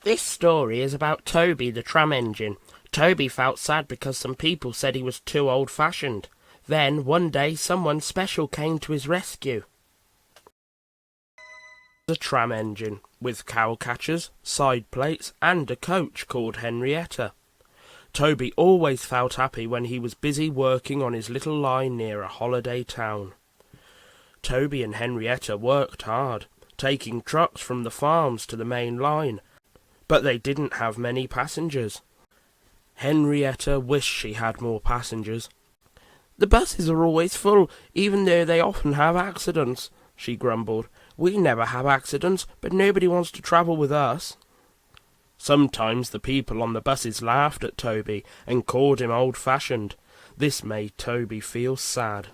This story is about Toby the tram engine. Toby felt sad because some people said he was too old-fashioned. Then, one day, someone special came to his rescue. The tram engine, with cow catchers, side plates, and a coach called Henrietta. Toby always felt happy when he was busy working on his little line near a holiday town. Toby and Henrietta worked hard, taking trucks from the farms to the main line, but they didn't have many passengers. Henrietta wished she had more passengers. "The buses are always full, even though they often have accidents," she grumbled. "We never have accidents, but nobody wants to travel with us." Sometimes the people on the buses laughed at Toby and called him old-fashioned. This made Toby feel sad.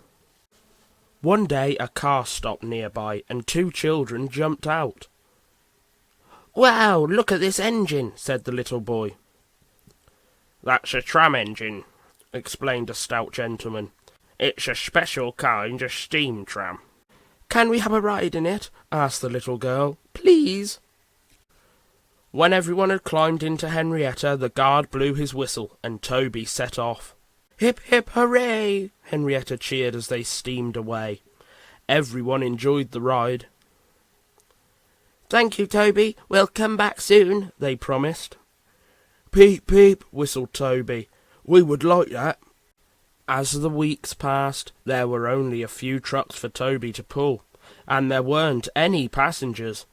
One day a car stopped nearby and two children jumped out. "Wow, look at this engine," said the little boy. "That's a tram engine," explained a stout gentleman. "It's a special kind of steam tram." "Can we have a ride in it?" asked the little girl. "Please." When everyone had climbed into Henrietta, the guard blew his whistle, and Toby set off. "Hip, hip, hooray!" Henrietta cheered as they steamed away. Everyone enjoyed the ride. "Thank you, Toby. We'll come back soon," they promised. "Peep, peep," whistled Toby. "We would like that." As the weeks passed, there were only a few trucks for Toby to pull, and there weren't any passengers.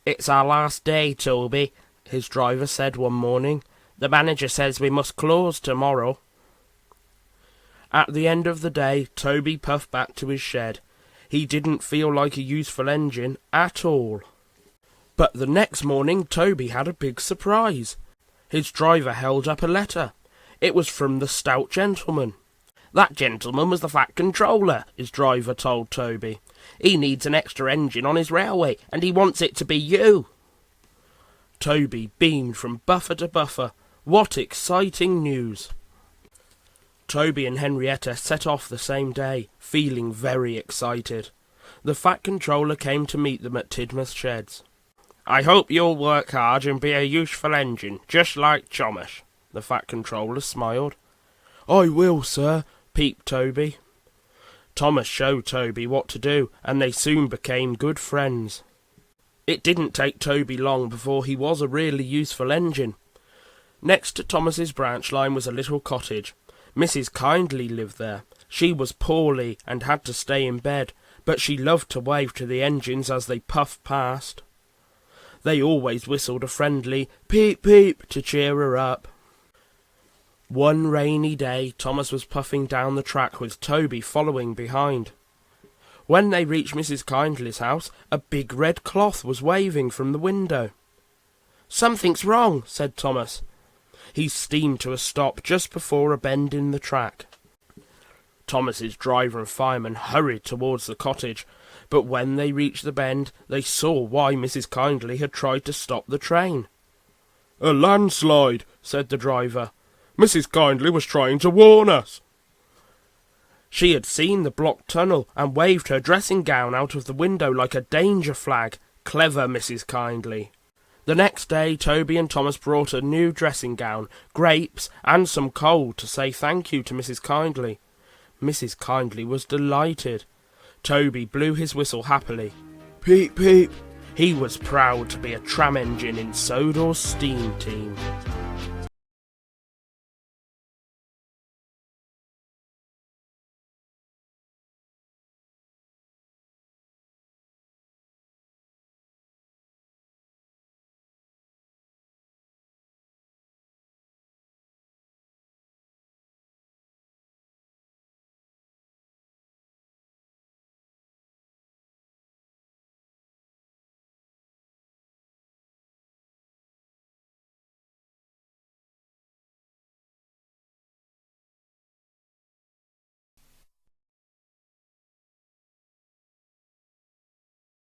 "It's our last day, Toby," his driver said one morning. "The manager says we must close tomorrow." At the end of the day, Toby puffed back to his shed. He didn't feel like a useful engine at all. But the next morning, Toby had a big surprise. His driver held up a letter. It was from the stout gentleman. "That gentleman was the Fat Controller," his driver told Toby. "He needs an extra engine on his railway, and he wants it to be you." Toby beamed from buffer to buffer. What exciting news! Toby and Henrietta set off the same day, feeling very excited. The Fat Controller came to meet them at Tidmouth Sheds. "I hope you'll work hard and be a useful engine, just like Thomas," the Fat Controller smiled. "I will, sir," peeped Toby. Thomas showed Toby what to do, and they soon became good friends. It didn't take Toby long before he was a really useful engine. Next to Thomas's branch line was a little cottage. Mrs. Kindly lived there. She was poorly and had to stay in bed, but she loved to wave to the engines as they puffed past. They always whistled a friendly peep peep to cheer her up. One rainy day, Thomas was puffing down the track with Toby following behind. When they reached Mrs. Kindly's house, a big red cloth was waving from the window. "Something's wrong," said Thomas. He steamed to a stop just before a bend in the track. Thomas's driver and fireman hurried towards the cottage, but when they reached the bend, they saw why Mrs. Kindly had tried to stop the train. "A landslide," said the driver. "Mrs. Kindly was trying to warn us." She had seen the blocked tunnel and waved her dressing gown out of the window like a danger flag. Clever Mrs. Kindly. The next day, Toby and Thomas brought a new dressing gown, grapes, and some coal to say thank you to Mrs. Kindly. Mrs. Kindly was delighted. Toby blew his whistle happily. Peep, peep. He was proud to be a tram engine in Sodor's SteamTeam.